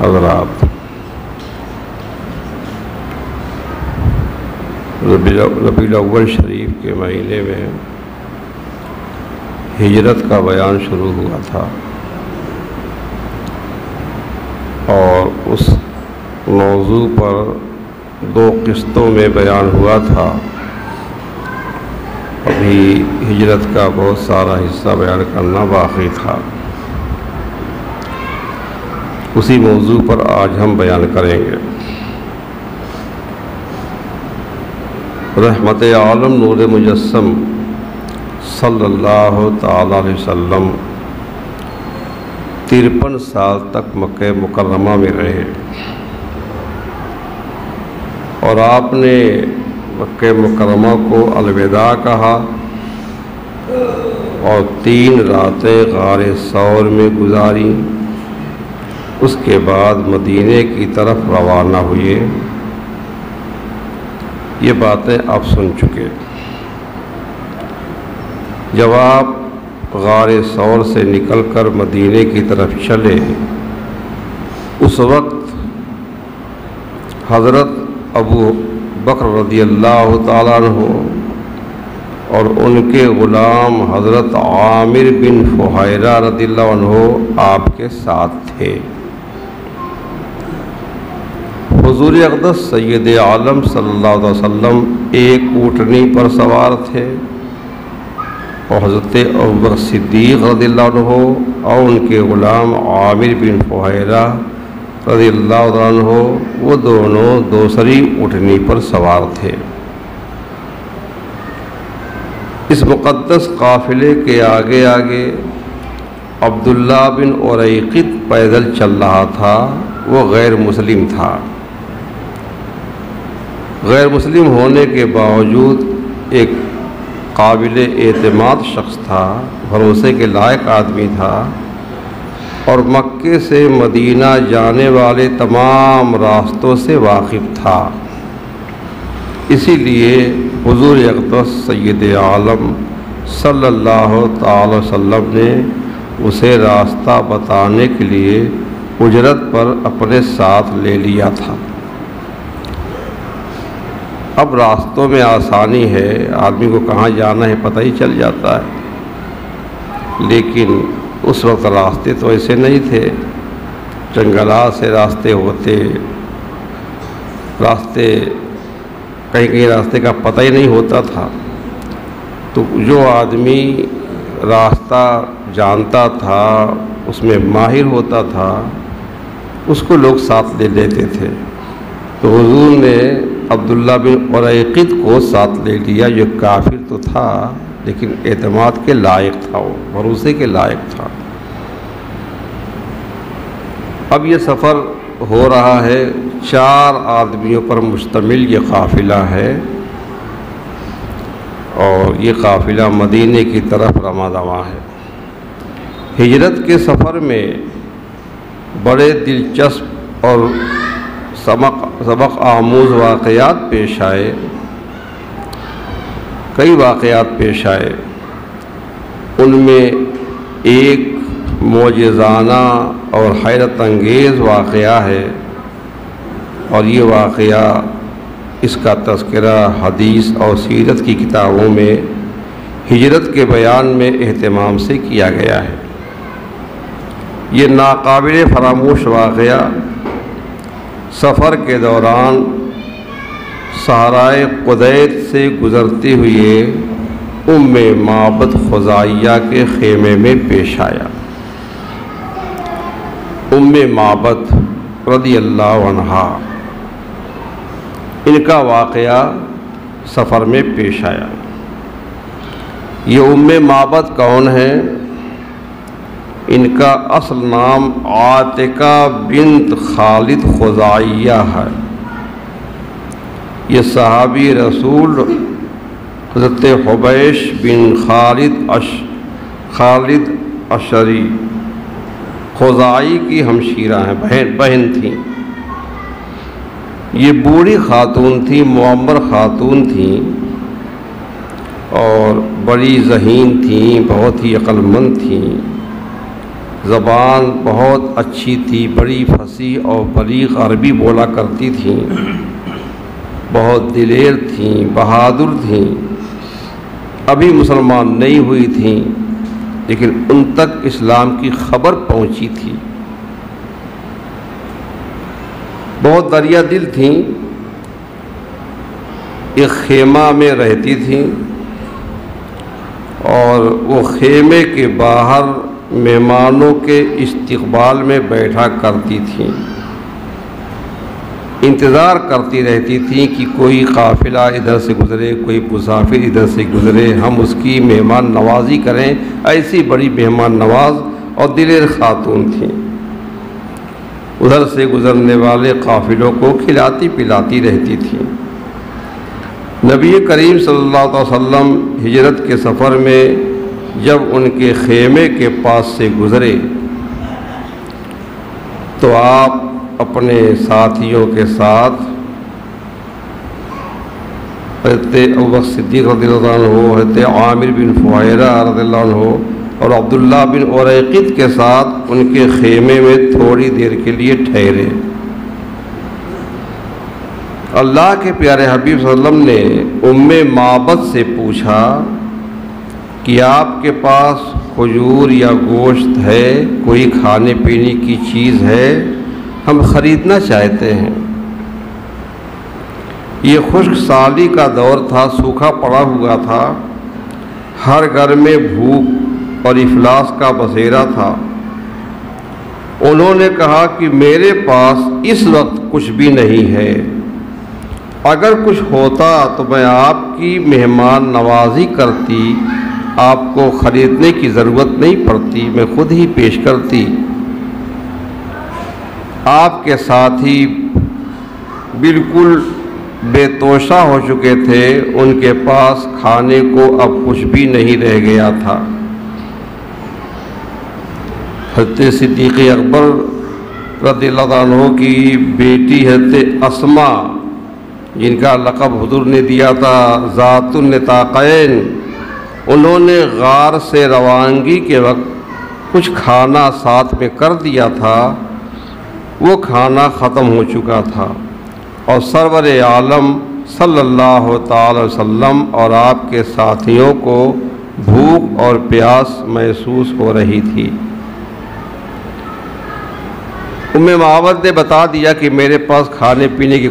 حضرات، ربیع الاول شریف کے مہینے میں ہجرت کا بیان شروع ہوا تھا اور اس موضوع پر 2 قسطوں میں بیان ہوا تھا۔ ابھی ہجرت کا بہت سارا حصہ بیان کرنا باقی تھا، اسی موضوع پر آج ہم بیان کریں گے۔ رحمت عالم نور مجسم صلی اللہ تعالی علیہ وسلم 53 سال تک مکہ مکرمہ میں رہے اور آپ نے مکہ مکرمہ کو الوداع کہا اور 3 راتیں غار ثور میں گزاری۔ اس کے بعد مدینے کی طرف روانہ ہوئے۔ یہ باتیں آپ سن چکے۔ جب آپ غار ثور سے نکل کر مدینے کی طرف چلے، اس وقت حضرت ابو بکر رضی اللہ تعالیٰ عنہ اور ان کے غلام حضرت عامر بن فہیرہ رضی اللہ عنہ آپ کے ساتھ تھے۔ حضور اقدس سید عالم صلی اللہ علیہ وسلم ایک اونٹنی پر سوار تھے اور حضرت ابوبکر صدیق رضی اللہ عنہ اور ان کے غلام عامر بن فہیرہ رضی اللہ عنہ وہ دونوں دوسری اونٹنی پر سوار تھے۔ اس مقدس قافلے کے آگے آگے عبداللہ بن اریقط پیدل چل رہا تھا۔ وہ غیر مسلم تھا۔ غیر مسلم ہونے کے باوجود ایک قابل اعتماد شخص تھا، بھروسے کے لائق آدمی تھا اور مکے سے مدینہ جانے والے تمام راستوں سے واقف تھا۔ اسی لیے حضور اقدس سید عالم صلی اللہ تعالی وسلم نے اسے راستہ بتانے کے لیے اجرت پر اپنے ساتھ لے لیا تھا۔ اب راستوں میں آسانی ہے، آدمی کو کہاں جانا ہے پتہ ہی چل جاتا ہے، لیکن اس وقت راستے تو ایسے نہیں تھے۔ جنگلات سے راستے ہوتے، راستے کہیں کہیں راستے کا پتہ ہی نہیں ہوتا تھا، تو جو آدمی راستہ جانتا تھا، اس میں ماہر ہوتا تھا، اس کو لوگ ساتھ لے لیتے تھے۔ تو حضور نے عبداللہ بن اریقط کو ساتھ لے لیا۔ یہ کافر تو تھا لیکن اعتماد کے لائق تھا، وہ بھروسے کے لائق تھا۔ اب یہ سفر ہو رہا ہے، 4 آدمیوں پر مشتمل یہ قافلہ ہے اور یہ قافلہ مدینے کی طرف رواں دواں ہے۔ ہجرت کے سفر میں بڑے دلچسپ اور سبق آموز واقعات پیش آئے، کئی واقعات پیش آئے۔ ان میں ایک معجزانہ اور حیرت انگیز واقعہ ہے اور یہ واقعہ، اس کا تذکرہ حدیث اور سیرت کی کتابوں میں ہجرت کے بیان میں اہتمام سے کیا گیا ہے۔ یہ ناقابل فراموش واقعہ سفر کے دوران صحرائے قدیت سے گزرتے ہوئے ام معبد خزاعیہ کے خیمے میں پیش آیا۔ ام معبد رضی اللہ عنہا، ان کا واقعہ سفر میں پیش آیا۔ یہ ام معبد کون ہے؟ ان کا اصل نام عاتقہ بنت خالد خزاعیہ ہے۔ یہ صحابی رسول حضرت حبیش بن خالد اشری خزاعی کی ہمشیرہ ہیں، بہن تھیں۔ یہ بوڑھی خاتون تھی، معمر خاتون تھیں اور بڑی ذہین تھیں، بہت ہی عقل مند تھیں زبان بہت اچھی تھی، بڑی فصیح اور بلیغ عربی بولا کرتی تھیں، بہت دلیر تھیں، بہادر تھیں، ابھی مسلمان نہیں ہوئی تھیں، لیکن ان تک اسلام کی خبر پہنچی تھی۔ بہت دریا دل تھیں، ایک خیمہ میں رہتی تھیں اور وہ خیمے کے باہر مہمانوں کے استقبال میں بیٹھا کرتی تھیں، انتظار کرتی رہتی تھیں کہ کوئی قافلہ ادھر سے گزرے، کوئی مسافر ادھر سے گزرے، ہم اس کی مہمان نوازی کریں۔ ایسی بڑی مہمان نواز اور دلیر خاتون تھیں، ادھر سے گزرنے والے قافلوں کو کھلاتی پلاتی رہتی تھیں۔ نبی کریم صلی اللہ علیہ وسلم ہجرت کے سفر میں جب ان کے خیمے کے پاس سے گزرے تو آپ اپنے ساتھیوں کے ساتھ حضرت ابوبکر صدیق رضی اللہ عنہ، حضرت عامر بن فہیرہ رضی اللہ عنہ اور عبداللہ بن اریقط کے ساتھ ان کے خیمے میں تھوڑی دیر کے لیے ٹھہرے۔ اللہ کے پیارے حبیب صلی اللہ علیہ وسلم نے ام معبد سے پوچھا کہ آپ کے پاس کھجور یا گوشت ہے، کوئی کھانے پینے کی چیز ہے، ہم خریدنا چاہتے ہیں۔ یہ خشک سالی کا دور تھا، سوکھا پڑا ہوا تھا، ہر گھر میں بھوک اور افلاس کا بسیرا تھا۔ انہوں نے کہا کہ میرے پاس اس وقت کچھ بھی نہیں ہے، اگر کچھ ہوتا تو میں آپ کی مہمان نوازی کرتی، آپ کو خریدنے کی ضرورت نہیں پڑتی، میں خود ہی پیش کرتی۔ آپ کے ساتھی بالکل بے توشہ ہو چکے تھے، ان کے پاس کھانے کو اب کچھ بھی نہیں رہ گیا تھا۔ حضرت صدیق اکبر رضی اللہ عنہ کی بیٹی حضرت اسماء، جن کا لقب حضور نے دیا تھا ذات النطاقین، انہوں نے غار سے روانگی کے وقت کچھ کھانا ساتھ میں کر دیا تھا، وہ کھانا ختم ہو چکا تھا اور سرور عالم صلی اللہ تعالی وسلم اور آپ کے ساتھیوں کو بھوک اور پیاس محسوس ہو رہی تھی۔ ام معبد نے بتا دیا کہ میرے پاس کھانے پینے کی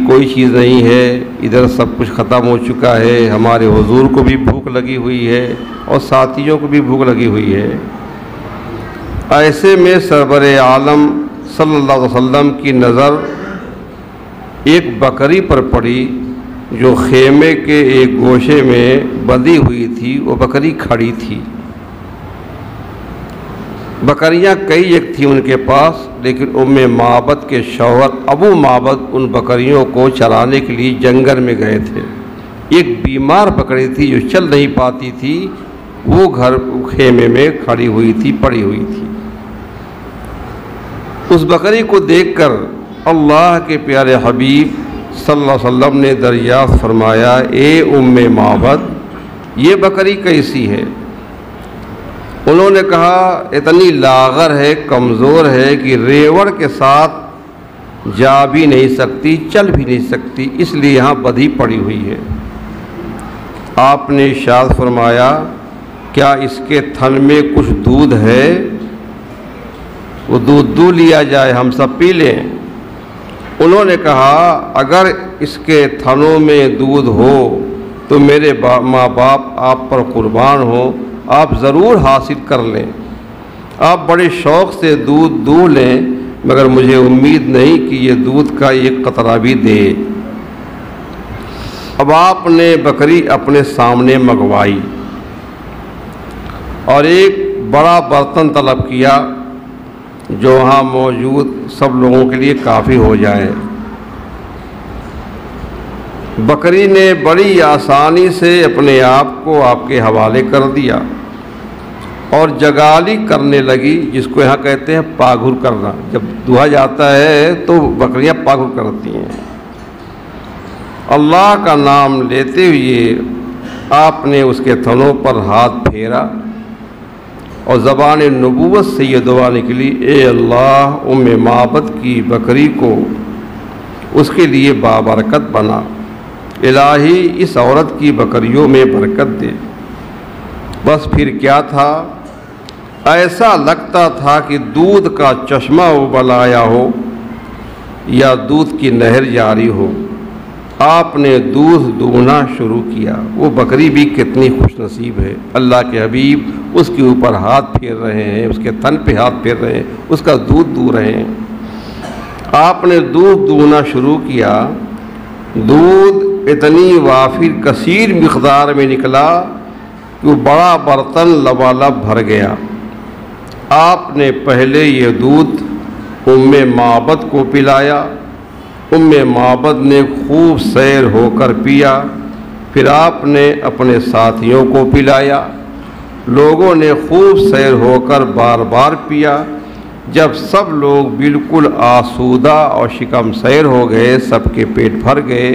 کوئی چیز نہیں ہے، ادھر سب کچھ ختم ہو چکا ہے، ہمارے حضور کو بھی بھوک لگی ہوئی ہے اور ساتھیوں کو بھی بھوک لگی ہوئی ہے۔ ایسے میں سرور عالم صلی اللہ علیہ وسلم کی نظر ایک بکری پر پڑی جو خیمے کے ایک گوشے میں بندھی ہوئی تھی۔ وہ بکری کھڑی تھی، بکریاں کئی ایک تھیں ان کے پاس، لیکن ام معبد کے شوہر ابو معبد ان بکریوں کو چرانے کے لیے جنگل میں گئے تھے۔ ایک بیمار بکری تھی جو چل نہیں پاتی تھی، وہ گھر خیمے میں کھڑی ہوئی تھی، پڑی ہوئی تھی۔ اس بکری کو دیکھ کر اللہ کے پیارے حبیب صلی اللہ علیہ وسلم نے دریافت فرمایا، اے ام معبد، یہ بکری کیسی ہے؟ انہوں نے کہا اتنی لاغر ہے، کمزور ہے کہ ریوڑ کے ساتھ جا بھی نہیں سکتی، چل بھی نہیں سکتی، اس لیے یہاں بدھی پڑی ہوئی ہے۔ آپ نے ارشاد فرمایا، کیا اس کے تھن میں کچھ دودھ ہے؟ وہ دودھ دو لیا جائے، ہم سب پی لیں۔ انہوں نے کہا اگر اس کے تھنوں میں دودھ ہو تو میرے ماں باپ آپ پر قربان ہوں، آپ ضرور حاصل کر لیں، آپ بڑے شوق سے دودھ دو لیں، مگر مجھے امید نہیں کہ یہ دودھ کا ایک قطرہ بھی دے۔ اب آپ نے بکری اپنے سامنے منگوائی اور ایک بڑا برتن طلب کیا جو وہاں موجود سب لوگوں کے لیے کافی ہو جائے۔ بکری نے بڑی آسانی سے اپنے آپ کو آپ کے حوالے کر دیا اور جگالی کرنے لگی، جس کو یہاں کہتے ہیں پاگھر کرنا۔ جب دہا جاتا ہے تو بکریاں پاگھر کرتی ہیں۔ اللہ کا نام لیتے ہوئے آپ نے اس کے تھنوں پر ہاتھ پھیرا اور زبان نبوت سے یہ دعا نکلی، اے اللہ ام معبد کی بکری کو اس کے لیے بابرکت بنا، الہی اس عورت کی بکریوں میں برکت دے۔ بس پھر کیا تھا، ایسا لگتا تھا کہ دودھ کا چشمہ ابل آیا ہو یا دودھ کی نہر جاری ہو۔ آپ نے دودھ دہنا شروع کیا۔ وہ بکری بھی کتنی خوش نصیب ہے، اللہ کے حبیب اس کے اوپر ہاتھ پھیر رہے ہیں، اس کے تن پہ ہاتھ پھیر رہے ہیں، اس کا دودھ دو رہے ہیں۔ آپ نے دودھ دہنا شروع کیا، دودھ اتنی وافر کثیر مقدار میں نکلا کہ وہ بڑا برتن لبالب بھر گیا۔ آپ نے پہلے یہ دودھ ام معبد کو پلایا، ام معبد نے خوب سیر ہو کر پیا، پھر آپ نے اپنے ساتھیوں کو پلایا، لوگوں نے خوب سیر ہو کر بار بار پیا۔ جب سب لوگ بالکل آسودہ اور شکم سیر ہو گئے، سب کے پیٹ بھر گئے،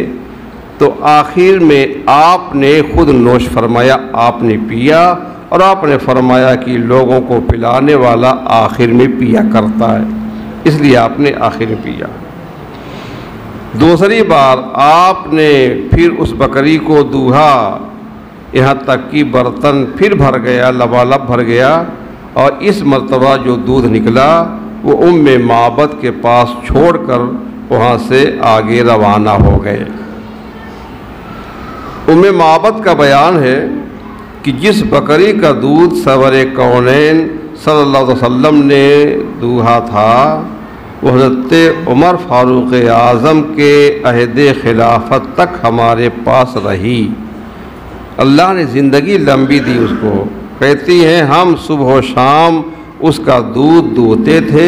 تو آخر میں آپ نے خود نوش فرمایا، آپ نے پیا، اور آپ نے فرمایا کہ لوگوں کو پلانے والا آخر میں پیا کرتا ہے، اس لیے آپ نے آخر میں پیا۔ دوسری بار آپ نے پھر اس بکری کو دوہا، یہاں تک کہ برتن پھر بھر گیا، لبالب بھر گیا، اور اس مرتبہ جو دودھ نکلا وہ ام معبد کے پاس چھوڑ کر وہاں سے آگے روانہ ہو گئے۔ ام معبد کا بیان ہے کہ جس بکری کا دودھ سرور کونین صلی اللہ علیہ وسلم نے دوہا تھا وہ حضرت عمر فاروق اعظم کے عہد خلافت تک ہمارے پاس رہی۔ اللہ نے زندگی لمبی دی اس کو۔ کہتی ہیں ہم صبح و شام اس کا دودھ دوہتے تھے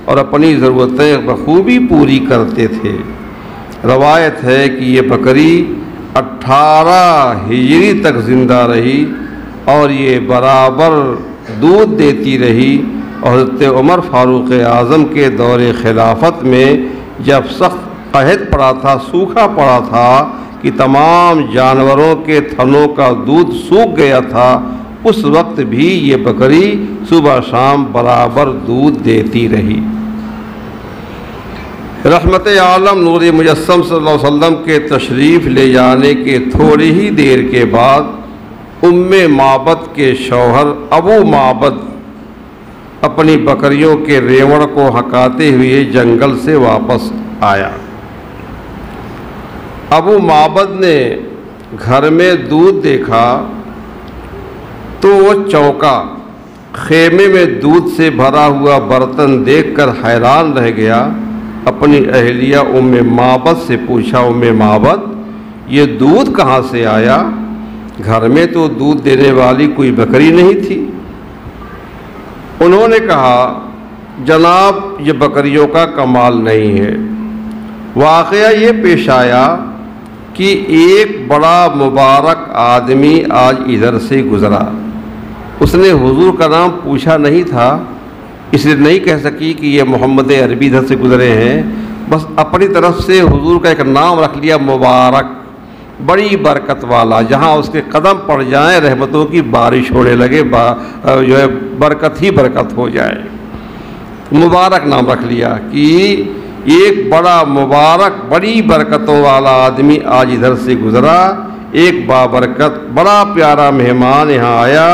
اور اپنی ضرورتیں بخوبی پوری کرتے تھے۔ روایت ہے کہ یہ بکری 18 ہجری تک زندہ رہی اور یہ برابر دودھ دیتی رہی، اور حضرت عمر فاروق اعظم کے دور خلافت میں جب سخت قحط پڑا تھا، سوکھا پڑا تھا کہ تمام جانوروں کے تھنوں کا دودھ سوکھ گیا تھا، اس وقت بھی یہ بکری صبح شام برابر دودھ دیتی رہی۔ رحمت عالم نور مجسم صلی اللہ علیہ وسلم کے تشریف لے جانے کے تھوڑی ہی دیر کے بعد ام معبد کے شوہر ابو معبد اپنی بکریوں کے ریوڑ کو ہکاتے ہوئے جنگل سے واپس آیا۔ ابو معبد نے گھر میں دودھ دیکھا تو وہ چونکا، خیمے میں دودھ سے بھرا ہوا برتن دیکھ کر حیران رہ گیا۔ اپنی اہلیہ ام معبد سے پوچھا، ام معبد یہ دودھ کہاں سے آیا؟ گھر میں تو دودھ دینے والی کوئی بکری نہیں تھی۔ انہوں نے کہا جناب یہ بکریوں کا کمال نہیں ہے، واقعہ یہ پیش آیا کہ ایک بڑا مبارک آدمی آج ادھر سے گزرا، اس نے حضور کا نام پوچھا نہیں تھا، اس لیے نہیں کہہ سکی کہ یہ محمد عربی ادھر سے گزرے ہیں، بس اپنی طرف سے حضور کا ایک نام رکھ لیا مبارک، بڑی برکت والا، جہاں اس کے قدم پڑ جائیں رحمتوں کی بارش ہونے لگے، جو ہے برکت ہی برکت ہو جائے، مبارک نام رکھ لیا کہ ایک بڑا مبارک بڑی برکتوں والا آدمی آج ادھر سے گزرا، ایک بابرکت بڑا پیارا مہمان یہاں آیا،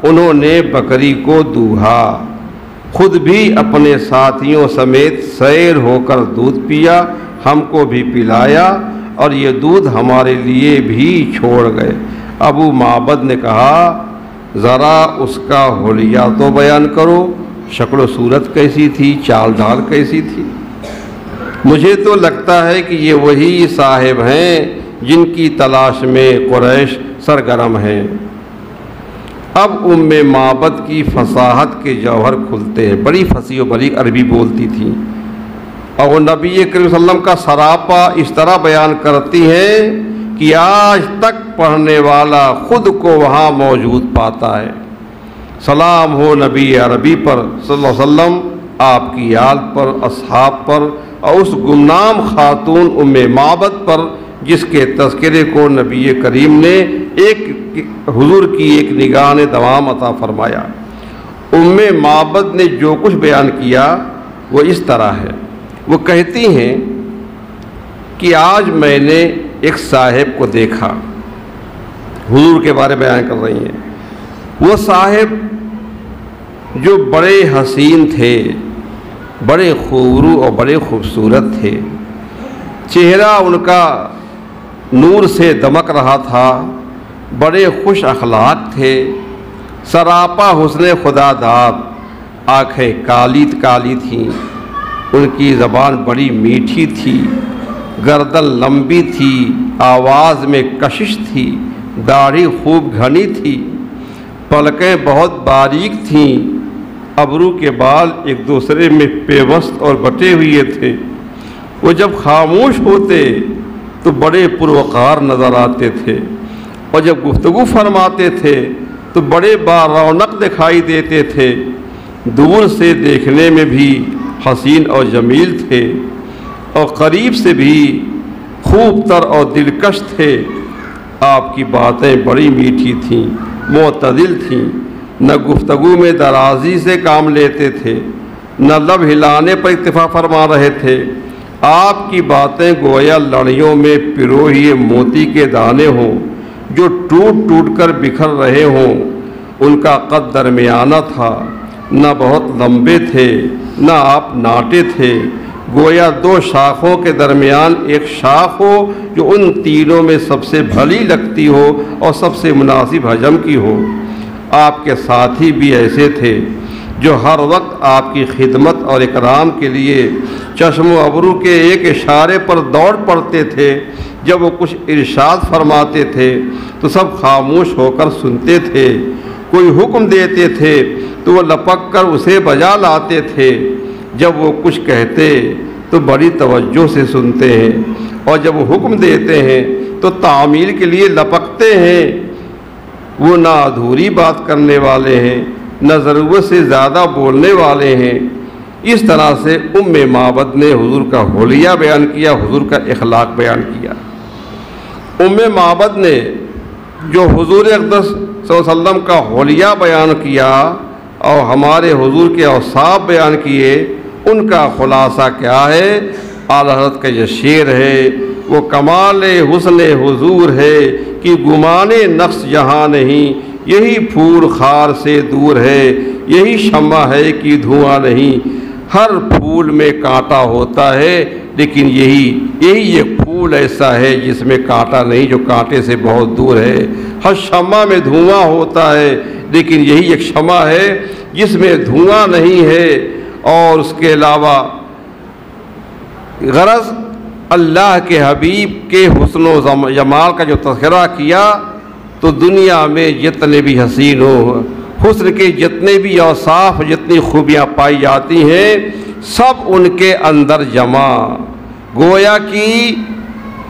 انہوں نے بکری کو دوہا، خود بھی اپنے ساتھیوں سمیت سیر ہو کر دودھ پیا، ہم کو بھی پلایا، اور یہ دودھ ہمارے لیے بھی چھوڑ گئے۔ ابو معبد نے کہا ذرا اس کا حلیہ تو بیان کرو، شکل و صورت کیسی تھی، چال ڈھال کیسی تھی؟ مجھے تو لگتا ہے کہ یہ وہی صاحب ہیں جن کی تلاش میں قریش سرگرم ہیں۔ اب ام معبد کی فصاحت کے جوہر کھلتے ہیں، بڑی فصیح و بلیغ عربی بولتی تھیں، اور وہ نبی کریم صلی اللہ علیہ وسلم کا سراپا اس طرح بیان کرتی ہیں کہ آج تک پڑھنے والا خود کو وہاں موجود پاتا ہے۔ سلام ہو نبی عربی پر صلی اللہ علیہ وسلم، آپ کی آل پر، اصحاب پر، اور اس گمنام خاتون ام معبد پر جس کے تذکرے کو نبی کریم نے حضور کی ایک نگاہ نے دوام عطا فرمایا۔ ام معبد نے جو کچھ بیان کیا وہ اس طرح ہے۔ وہ کہتی ہیں کہ آج میں نے ایک صاحب کو دیکھا، حضور کے بارے بیان کر رہی ہیں۔ وہ صاحب جو بڑے حسین تھے، بڑے خوبرو اور بڑے خوبصورت تھے، چہرہ ان کا نور سے دمک رہا تھا، بڑے خوش اخلاق تھے، سراپا حسن خدا داد، آنکھیں کالی کالی تھیں، ان کی زبان بڑی میٹھی تھی، گردن لمبی تھی، آواز میں کشش تھی، داڑھی خوب گھنی تھی، پلکیں بہت باریک تھیں، ابرو کے بال ایک دوسرے میں پیوست اور بٹے ہوئے تھے۔ وہ جب خاموش ہوتے تو بڑے پروقار نظر آتے تھے، اور جب گفتگو فرماتے تھے تو بڑے بارونق دکھائی دیتے تھے، دور سے دیکھنے میں بھی حسین اور جمیل تھے، اور قریب سے بھی خوب تر اور دلکش تھے۔ آپ کی باتیں بڑی میٹھی تھیں، معتدل تھیں، نہ گفتگو میں درازی سے کام لیتے تھے، نہ لب ہلانے پر اکتفا فرما رہے تھے۔ آپ کی باتیں گویا لڑیوں میں پروئے موتی کے دانے ہوں جو ٹوٹ ٹوٹ کر بکھر رہے ہوں۔ ان کا قد درمیانہ تھا، نہ بہت لمبے تھے، نہ آپ ناٹے تھے، گویا دو شاخوں کے درمیان ایک شاخ ہو جو ان تینوں میں سب سے بھلی لگتی ہو اور سب سے مناسب حجم کی ہو۔ آپ کے ساتھی بھی ایسے تھے جو ہر وقت آپ کی خدمت اور اکرام کے لیے چشم و ابرو کے ایک اشارے پر دوڑ پڑتے تھے۔ جب وہ کچھ ارشاد فرماتے تھے تو سب خاموش ہو کر سنتے تھے، کوئی حکم دیتے تھے تو وہ لپک کر اسے بجا لاتے تھے۔ جب وہ کچھ کہتے تو بڑی توجہ سے سنتے ہیں، اور جب وہ حکم دیتے ہیں تو تعمیل کے لیے لپکتے ہیں۔ وہ نہ ادھوری بات کرنے والے ہیں، نہ ضرورت سے زیادہ بولنے والے ہیں۔ اس طرح سے ام معبد نے حضور کا حلیہ بیان کیا، حضور کا اخلاق بیان کیا۔ ام معبد نے جو حضور اقدس صلی اللہ علیہ وسلم کا حلیہ بیان کیا اور ہمارے حضور کے اوصاف بیان کیے، ان کا خلاصہ کیا ہے؟ اعلیٰ حضرت کا یہ شعر ہے، وہ کمال حسن حضور ہے کہ گمان نقص یہاں نہیں، یہی پھول خار سے دور ہے، یہی شمع ہے کہ دھواں نہیں۔ ہر پھول میں کانٹا ہوتا ہے، لیکن یہی ایک پھول ایسا ہے جس میں کانٹا نہیں، جو کانٹے سے بہت دور ہے۔ ہر شمع میں دھواں ہوتا ہے، لیکن یہی ایک شمع ہے جس میں دھواں نہیں ہے۔ اور اس کے علاوہ غرض اللہ کے حبیب کے حسن و جمال کا جو تذکرہ کیا تو دنیا میں جتنے بھی حسین ہو، حسن کے جتنے بھی اوصاف، جتنی خوبیاں پائی جاتی ہیں، سب ان کے اندر جمع، گویا کہ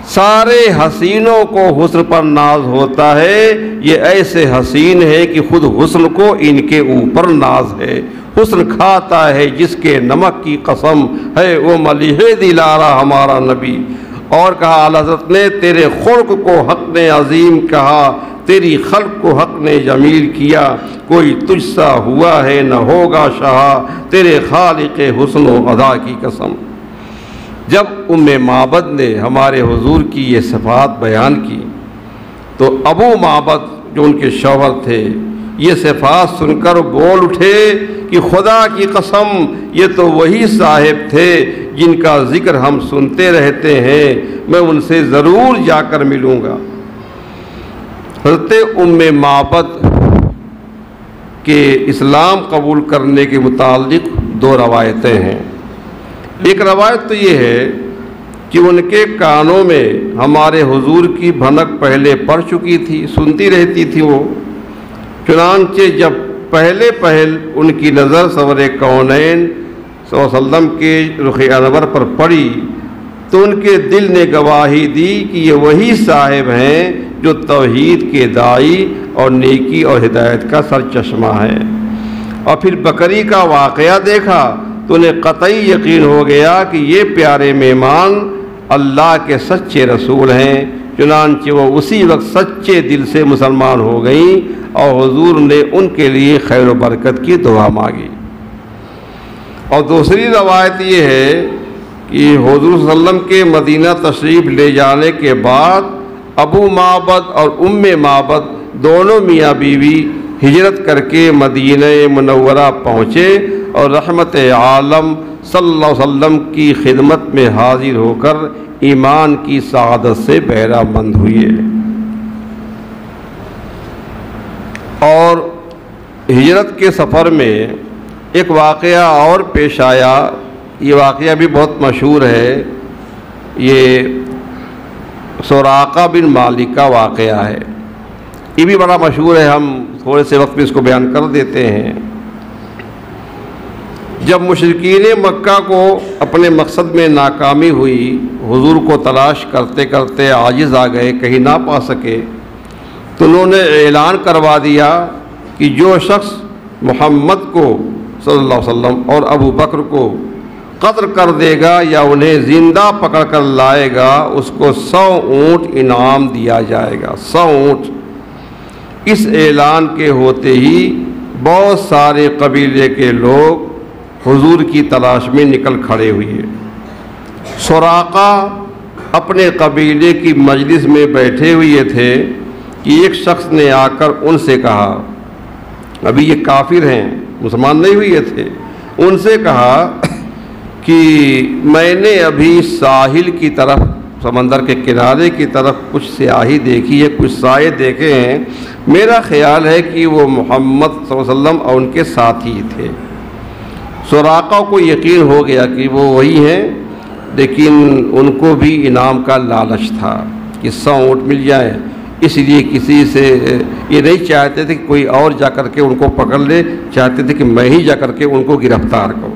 سارے حسینوں کو حسن پر ناز ہوتا ہے۔ یہ ایسے حسین ہے کہ خود حسن کو ان کے اوپر ناز ہے۔ حسن کھاتا ہے جس کے نمک کی قسم ہے، وہ ملیح دلارا ہمارا نبی۔ اور کہا اعلیٰ حضرت نے، تیرے خلق کو حق نے عظیم کہا، تیری خلق کو حق نے جمیل کیا، کوئی تجھ سا ہوا ہے نہ ہوگا شہا، تیرے خالق حسن و ادا کی قسم۔ جب ام معبد نے ہمارے حضور کی یہ صفات بیان کی تو ابو معبد جو ان کے شوہر تھے، یہ صفات سن کر بول اٹھے کہ خدا کی قسم، یہ تو وہی صاحب تھے جن کا ذکر ہم سنتے رہتے ہیں، میں ان سے ضرور جا کر ملوں گا۔ حضرت ام معبد کے اسلام قبول کرنے کے متعلق دو روایتیں ہیں۔ ایک روایت تو یہ ہے کہ ان کے کانوں میں ہمارے حضور کی بھنک پہلے پڑ چکی تھی، سنتی رہتی تھی وہ، چنانچہ جب پہلے پہل ان کی نظر سرور کونین صلی اللہ علیہ وسلم کے رخ انور پر پڑی تو ان کے دل نے گواہی دی کہ یہ وہی صاحب ہیں جو توحید کے داعی اور نیکی اور ہدایت کا سرچشمہ ہے۔ اور پھر بکری کا واقعہ دیکھا تو انہیں قطعی یقین ہو گیا کہ یہ پیارے مہمان اللہ کے سچے رسول ہیں، چنانچہ وہ اسی وقت سچے دل سے مسلمان ہو گئیں اور حضور نے ان کے لیے خیر و برکت کی دعا مانگی۔ اور دوسری روایت یہ ہے کہ حضور صلی اللہ علیہ وسلم کے مدینہ تشریف لے جانے کے بعد ابو معبد اور معبد دونوں میاں بیوی ہجرت کر کے مدینہ منورہ پہنچے اور رحمت عالم صلی اللہ علیہ وسلم کی خدمت میں حاضر ہو کر ایمان کی سعادت سے بہرہ مند ہوئے۔ اور ہجرت کے سفر میں ایک واقعہ اور پیش آیا، یہ واقعہ بھی بہت مشہور ہے، یہ سراقہ بن مالک کا واقعہ ہے، یہ بھی بڑا مشہور ہے، ہم تھوڑے سے وقت میں اس کو بیان کر دیتے ہیں۔ جب مشرکین مکہ کو اپنے مقصد میں ناکامی ہوئی، حضور کو تلاش کرتے کرتے عاجز آ گئے، کہیں نہ پا سکے، تو انہوں نے اعلان کروا دیا کہ جو شخص محمد کو صلی اللہ علیہ وسلم اور ابو بکر کو قتل کر دے گا یا انہیں زندہ پکڑ کر لائے گا، اس کو 100 اونٹ انعام دیا جائے گا، 100 اونٹ۔ اس اعلان کے ہوتے ہی بہت سارے قبیلے کے لوگ حضور کی تلاش میں نکل کھڑے ہوئے۔ سراقہ اپنے قبیلے کی مجلس میں بیٹھے ہوئے تھے کہ ایک شخص نے آ کر ان سے کہا، ابھی یہ کافر ہیں، مسلمان نہیں ہوئے تھے، ان سے کہا کہ میں نے ابھی ساحل کی طرف، سمندر کے کنارے کی طرف کچھ سیاہی دیکھی ہے، کچھ سائے دیکھے ہیں، میرا خیال ہے کہ وہ محمد صلی اللہ علیہ وسلم اور ان کے ساتھی تھے۔ سراقہ کو یقین ہو گیا کہ وہ وہی ہیں، لیکن ان کو بھی انعام کا لالچ تھا کہ 100 اونٹ مل جائے، اس لیے کسی سے یہ نہیں چاہتے تھے کہ کوئی اور جا کر کے ان کو پکڑ لے، چاہتے تھے کہ میں ہی جا کر کے ان کو گرفتار کروں۔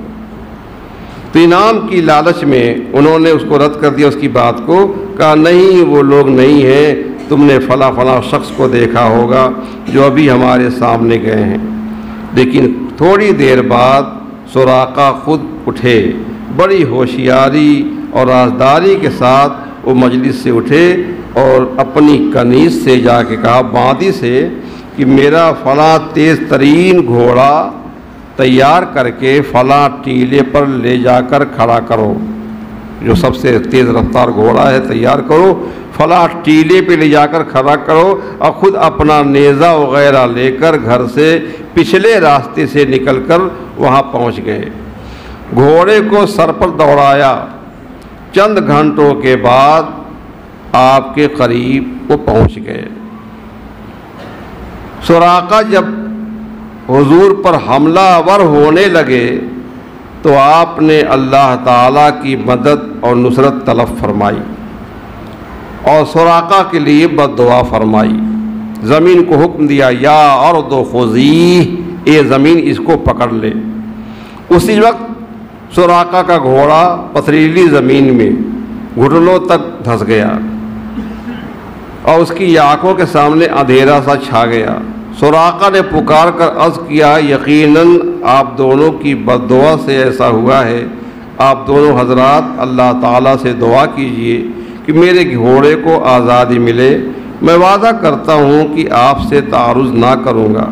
تو انعام کی لالچ میں انہوں نے اس کو رد کر دیا، اس کی بات کو کہا نہیں وہ لوگ نہیں ہیں، تم نے فلاں فلاں شخص کو دیکھا ہوگا جو ابھی ہمارے سامنے گئے ہیں۔ لیکن تھوڑی دیر بعد سراقہ خود اٹھے، بڑی ہوشیاری اور رازداری کے ساتھ وہ مجلس سے اٹھے اور اپنی کنیز سے جا کے کہا، باندی سے، کہ میرا فلاں تیز ترین گھوڑا تیار کر کے فلاں ٹیلے پر لے جا کر کھڑا کرو، جو سب سے تیز رفتار گھوڑا ہے تیار کرو، فلاں ٹیلے پہ لے جا کر کھڑا کرو، اور خود اپنا نیزہ وغیرہ لے کر گھر سے پچھلے راستے سے نکل کر وہاں پہنچ گئے۔ گھوڑے کو سر پر دوڑایا، چند گھنٹوں کے بعد آپ کے قریب وہ پہنچ گئے۔ سراقہ جب حضور پر حملہ آور ہونے لگے تو آپ نے اللہ تعالیٰ کی مدد اور نصرت طلب فرمائی اور سراقہ کے لیے بد دعا فرمائی۔ زمین کو حکم دیا، یا ارض خذیہ، اے زمین اس کو پکڑ لے۔ اسی وقت سراقہ کا گھوڑا پتھریلی زمین میں گھٹنوں تک دھس گیا اور اس کی آنکھوں کے سامنے اندھیرا سا چھا گیا۔ سراقہ نے پکار کر عرض کیا، یقیناً آپ دونوں کی بد دعا سے ایسا ہوا ہے، آپ دونوں حضرات اللہ تعالیٰ سے دعا کیجئے کہ میرے گھوڑے کو آزادی ملے، میں وعدہ کرتا ہوں کہ آپ سے تعارض نہ کروں گا۔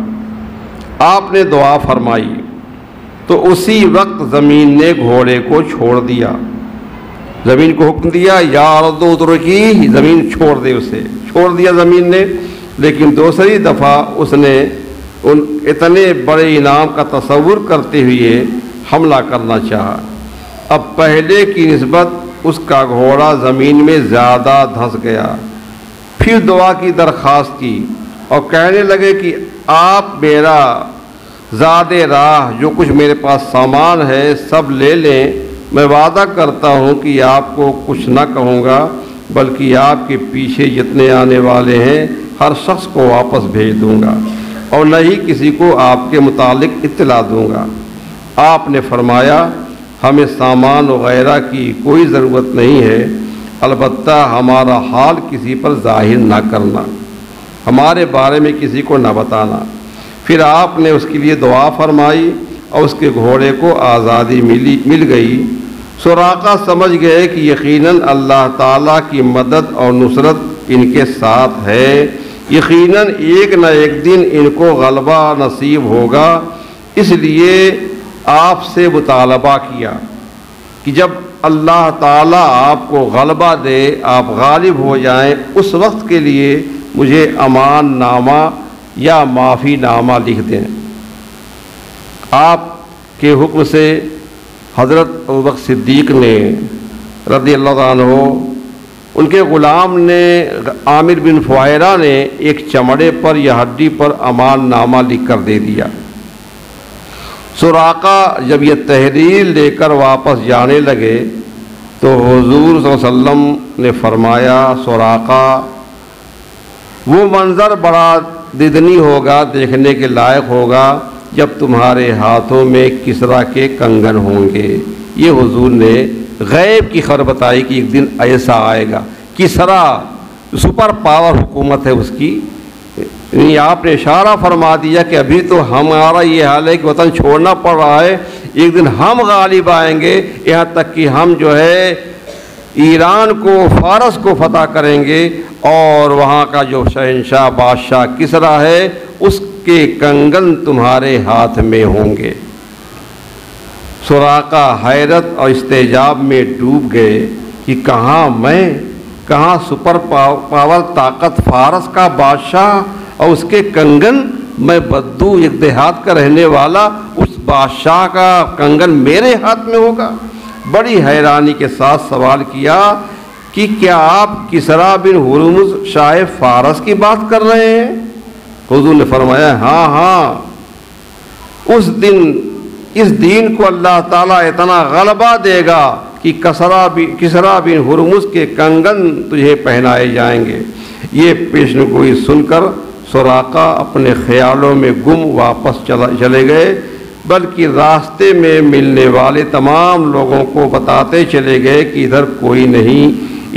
آپ نے دعا فرمائی تو اسی وقت زمین نے گھوڑے کو چھوڑ دیا، زمین کو حکم دیا، یا ارض اترکی، زمین چھوڑ دے، اسے چھوڑ دیا زمین نے۔ لیکن دوسری دفعہ اس نے ان اتنے بڑے انعام کا تصور کرتے ہوئے حملہ کرنا چاہا۔ اب پہلے کی نسبت اس کا گھوڑا زمین میں زیادہ دھس گیا۔ پھر دعا کی درخواست کی اور کہنے لگے کہ آپ میرا زاد راہ، جو کچھ میرے پاس سامان ہے سب لے لیں، میں وعدہ کرتا ہوں کہ آپ کو کچھ نہ کہوں گا، بلکہ آپ کے پیچھے جتنے آنے والے ہیں ہر شخص کو واپس بھیج دوں گا اور نہ ہی کسی کو آپ کے متعلق اطلاع دوں گا۔ آپ نے فرمایا، ہمیں سامان وغیرہ کی کوئی ضرورت نہیں ہے، البتہ ہمارا حال کسی پر ظاہر نہ کرنا، ہمارے بارے میں کسی کو نہ بتانا۔ پھر آپ نے اس کے لیے دعا فرمائی اور اس کے گھوڑے کو آزادی مل گئی۔ سراقہ سمجھ گئے کہ یقیناً اللہ تعالیٰ کی مدد اور نصرت ان کے ساتھ ہے، یقیناً ایک نہ ایک دن ان کو غلبہ نصیب ہوگا۔ اس لیے آپ سے مطالبہ کیا کہ جب اللہ تعالیٰ آپ کو غلبہ دے، آپ غالب ہو جائیں، اس وقت کے لیے مجھے امان نامہ یا معافی نامہ لکھ دیں۔ آپ کے حکم سے حضرت ابوبکر صدیق نے رضی اللہ عنہ، ان کے غلام نے عامر بن فہیرہ نے ایک چمڑے پر یا ہڈی پر امان نامہ لکھ کر دے دیا۔ سراقہ جب یہ تحریر لے کر واپس جانے لگے تو حضور صلی اللہ علیہ وسلم نے فرمایا، سراقہ وہ منظر بڑا دیدنی ہوگا، دیکھنے کے لائق ہوگا جب تمہارے ہاتھوں میں کسریٰ کے کنگن ہوں گے۔ یہ حضور نے غیب کی خبر بتائی کہ ایک دن ایسا آئے گا۔ کسریٰ سپر پاور حکومت ہے اس کی، یعنی آپ نے اشارہ فرما دیا کہ ابھی تو ہمارا یہ حال ہے کہ وطن چھوڑنا پڑ رہا ہے، ایک دن ہم غالب آئیں گے، یہاں تک کہ ہم جو ہے ایران کو، فارس کو فتح کریں گے، اور وہاں کا جو شہنشاہ بادشاہ کسریٰ ہے اس کے کنگن تمہارے ہاتھ میں ہوں گے۔ سراقہ حیرت اور استعجاب میں ڈوب گئے کہ کہاں سپر پاور طاقت فارس کا بادشاہ اور اس کے کنگن، میں بدو ایک دیہات کا رہنے والا، اس بادشاہ کا کنگن میرے ہاتھ میں ہوگا۔ بڑی حیرانی کے ساتھ سوال کیا کہ کیا آپ کسریٰ بن ہرمز شاہ فارس کی بات کر رہے ہیں؟ حضور نے فرمایا ہاں، اس دین کو اللہ تعالیٰ اتنا غلبہ دے گا کہ کسریٰ بن ہرمز کے کنگن تجھے پہنائے جائیں گے۔ یہ پیشن گوئی سن کر سراقہ اپنے خیالوں میں گم واپس چلے گئے، بلکہ راستے میں ملنے والے تمام لوگوں کو بتاتے چلے گئے کہ ادھر کوئی نہیں،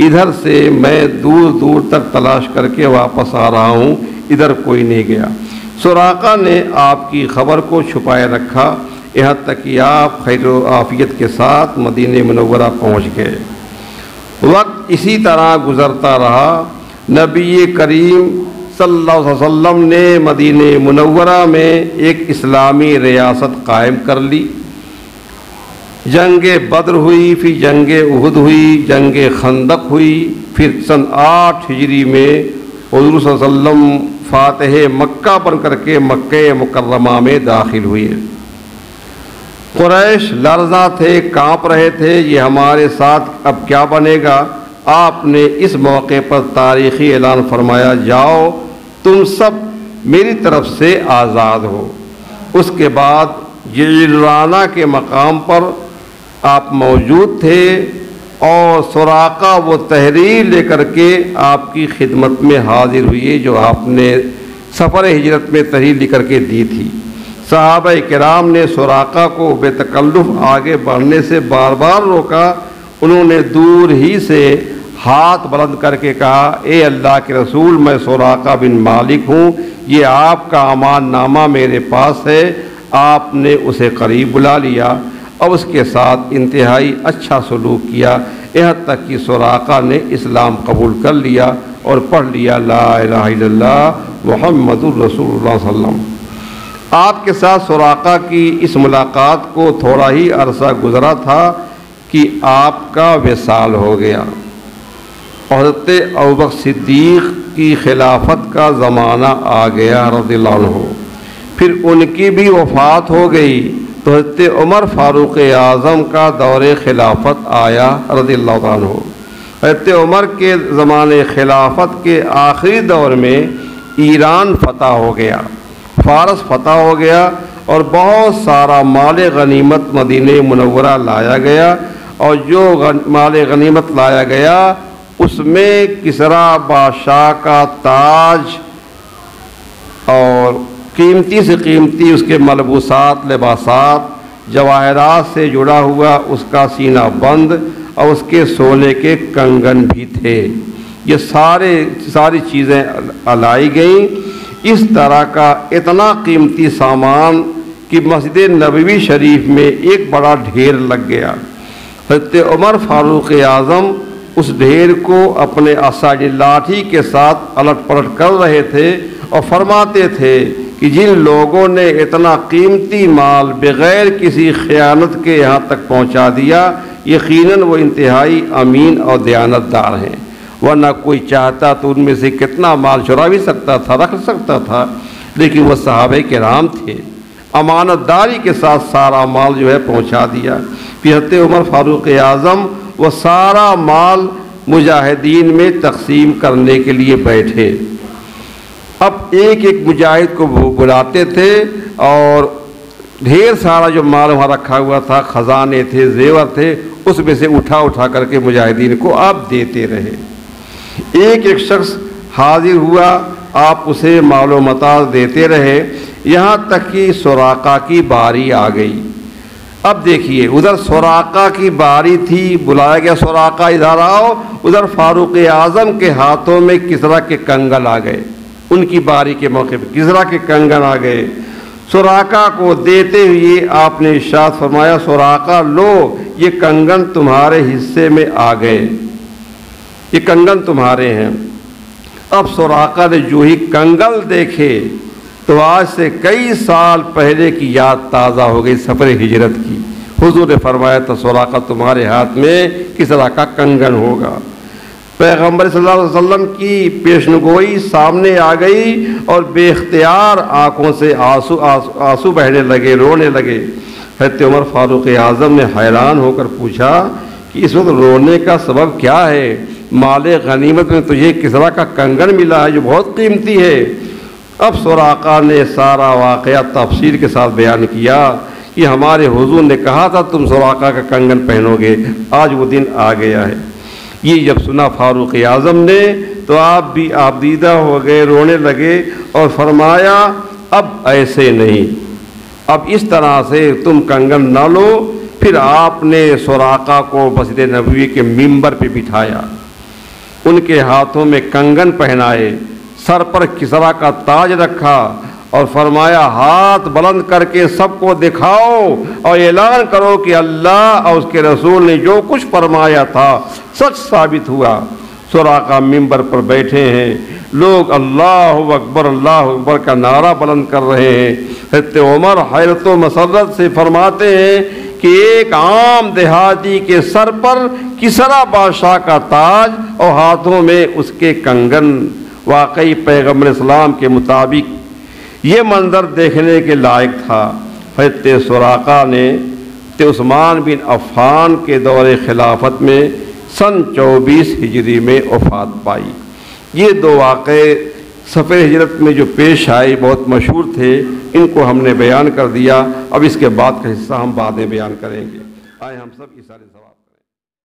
ادھر سے میں دور دور تک تلاش کر کے واپس آ رہا ہوں، ادھر کوئی نہیں گیا۔ سراقہ نے آپ کی خبر کو چھپائے رکھا، یہاں تک کہ آپ خیر و عافیت کے ساتھ مدینہ منورہ پہنچ گئے۔ وقت اسی طرح گزرتا رہا۔ نبی کریم صلی اللہ علیہ وسلم نے مدینہ منورہ میں ایک اسلامی ریاست قائم کر لی۔ جنگ بدر ہوئی، پھر جنگ احد ہوئی، جنگ خندق ہوئی، پھر سن 8 ہجری میں حضور صلی اللہ علیہ وسلم فاتح مکہ بن کر کے مکہ مکرمہ میں داخل ہوئے۔ قریش لرزاں تھے، کانپ رہے تھے، یہ ہمارے ساتھ اب کیا بنے گا؟ آپ نے اس موقع پر تاریخی اعلان فرمایا، جاؤ تم سب میری طرف سے آزاد ہو۔ اس کے بعد جعرانہ کے مقام پر آپ موجود تھے اور سراقہ وہ تحریر لے کر کے آپ کی خدمت میں حاضر ہوئے جو آپ نے سفر ہجرت میں تحریر لے کر کے دی تھی۔ صحابہ کرام نے سراقہ کو بے تکلف آگے بڑھنے سے بار بار روکا۔ انہوں نے دور ہی سے ہاتھ بلند کر کے کہا، اے اللہ کے رسول، میں سراقہ بن مالک ہوں، یہ آپ کا امان نامہ میرے پاس ہے۔ آپ نے اسے قریب بلا لیا اور اس کے ساتھ انتہائی اچھا سلوک کیا، یہاں تک کہ سراقہ نے اسلام قبول کر لیا اور پڑھ لیا لا الہ الا اللہ محمد الرسول اللہ صلی اللہ علیہ وسلم۔ آپ کے ساتھ سراقہ کی اس ملاقات کو تھوڑا ہی عرصہ گزرا تھا کہ آپ کا وصال ہو گیا۔ حضرت ابوبکر صدیق کی خلافت کا زمانہ آ گیا رضی اللہ عنہ، پھر ان کی بھی وفات ہو گئی تو حضرت عمر فاروق اعظم کا دور خلافت آیا رضی اللہ عنہ۔ حضرت عمر کے زمانے خلافت کے آخری دور میں ایران فتح ہو گیا، فارس فتح ہو گیا اور بہت سارا مال غنیمت مدینہ منورہ لایا گیا، اور جو مال غنیمت لایا گیا اس میں کسریٰ بادشاہ کا تاج اور قیمتی سے قیمتی اس کے ملبوسات، لباسات، جواہرات سے جڑا ہوا اس کا سینہ بند اور اس کے سونے کے کنگن بھی تھے۔ یہ ساری چیزیں لائی گئیں۔ اس طرح کا اتنا قیمتی سامان کہ مسجد نبوی شریف میں ایک بڑا ڈھیر لگ گیا۔ حضرت عمر فاروق اعظم اس ڈھیر کو اپنے عصای لاٹھی کے ساتھ الٹ پلٹ کر رہے تھے اور فرماتے تھے کہ جن لوگوں نے اتنا قیمتی مال بغیر کسی خیانت کے یہاں تک پہنچا دیا، یقیناً وہ انتہائی امین اور دیانتدار ہیں، ورنہ کوئی چاہتا تو ان میں سے کتنا مال چرا بھی سکتا تھا، رکھ سکتا تھا، لیکن وہ صحابہ کرام تھے، امانت داری کے ساتھ سارا مال جو ہے پہنچا دیا۔ پھر حضرت عمر فاروق اعظم وہ سارا مال مجاہدین میں تقسیم کرنے کے لیے بیٹھے۔ اب ایک ایک مجاہد کو بلاتے تھے اور ڈھیر سارا جو مال وہاں رکھا ہوا تھا، خزانے تھے، زیور تھے، اس میں سے اٹھا کر کے مجاہدین کو آپ دیتے رہے۔ ایک ایک شخص حاضر ہوا، آپ اسے مال و متاع دیتے رہے، یہاں تک کہ سراقہ کی باری آ گئی۔ اب دیکھیے، ادھر سراقہ کی باری تھی، بلایا گیا سراقہ ادھر آؤ، ادھر فاروق اعظم کے ہاتھوں میں کسریٰ کے کنگن آ گئے، ان کی باری کے موقع پہ کسریٰ کے کنگن آ گئے۔ سراقہ کو دیتے ہوئے آپ نے ارشاد فرمایا، سراقہ لو، یہ کنگن تمہارے حصے میں آ گئے، یہ کنگن تمہارے ہیں۔ اب سراقہ نے جو ہی کنگن دیکھے تو آج سے کئی سال پہلے کی یاد تازہ ہو گئی، سفر ہجرت کی۔ حضور نے فرمایا تھا سراقہ تمہارے ہاتھ میں کسریٰ کا کنگن ہوگا۔ پیغمبر صلی اللہ علیہ وسلم کی پیشنگوئی سامنے آ گئی اور بے اختیار آنکھوں سے آنسو بہنے لگے، رونے لگے۔ حضرت عمر فاروق اعظم نے حیران ہو کر پوچھا کہ اس وقت رونے کا سبب کیا ہے؟ مال غنیمت میں تجھے کسریٰ کا کنگن ملا ہے جو بہت قیمتی ہے۔ اب سراقہ نے سارا واقعہ تفصیل کے ساتھ بیان کیا کہ ہمارے حضور نے کہا تھا تم سراقہ کا کنگن پہنو گے، آج وہ دن آ گیا ہے۔ یہ جب سنا فاروق اعظم نے تو آپ بھی آبدیدہ ہو گئے، رونے لگے اور فرمایا اب ایسے نہیں، اب اس طرح سے تم کنگن نہ لو۔ پھر آپ نے سراقہ کو مسجد نبوی کے ممبر پہ بٹھایا، ان کے ہاتھوں میں کنگن پہنائے، سر پر کسریٰ کا تاج رکھا اور فرمایا ہاتھ بلند کر کے سب کو دکھاؤ اور اعلان کرو کہ اللہ اور اس کے رسول نے جو کچھ فرمایا تھا سچ ثابت ہوا۔ سراقہ ممبر پر بیٹھے ہیں، لوگ اللہ اکبر کا نعرہ بلند کر رہے ہیں۔ حضرت عمر حیرت و مسرت سے فرماتے ہیں کہ ایک عام دیہاتی کے سر پر کسریٰ بادشاہ کا تاج اور ہاتھوں میں اس کے کنگن، واقعی پیغمبر اسلام کے مطابق یہ منظر دیکھنے کے لائق تھا۔ حضرت سراقہ نے عثمان بن عفان کے دور خلافت میں سن 24 ہجری میں وفات پائی۔ یہ دو واقعے سفر ہجرت میں جو پیش آئے بہت مشہور تھے، ان کو ہم نے بیان کر دیا۔ اب اس کے بعد کا حصہ ہم بعد میں بیان کریں گے۔ آئے ہم سب اس سارے ثواب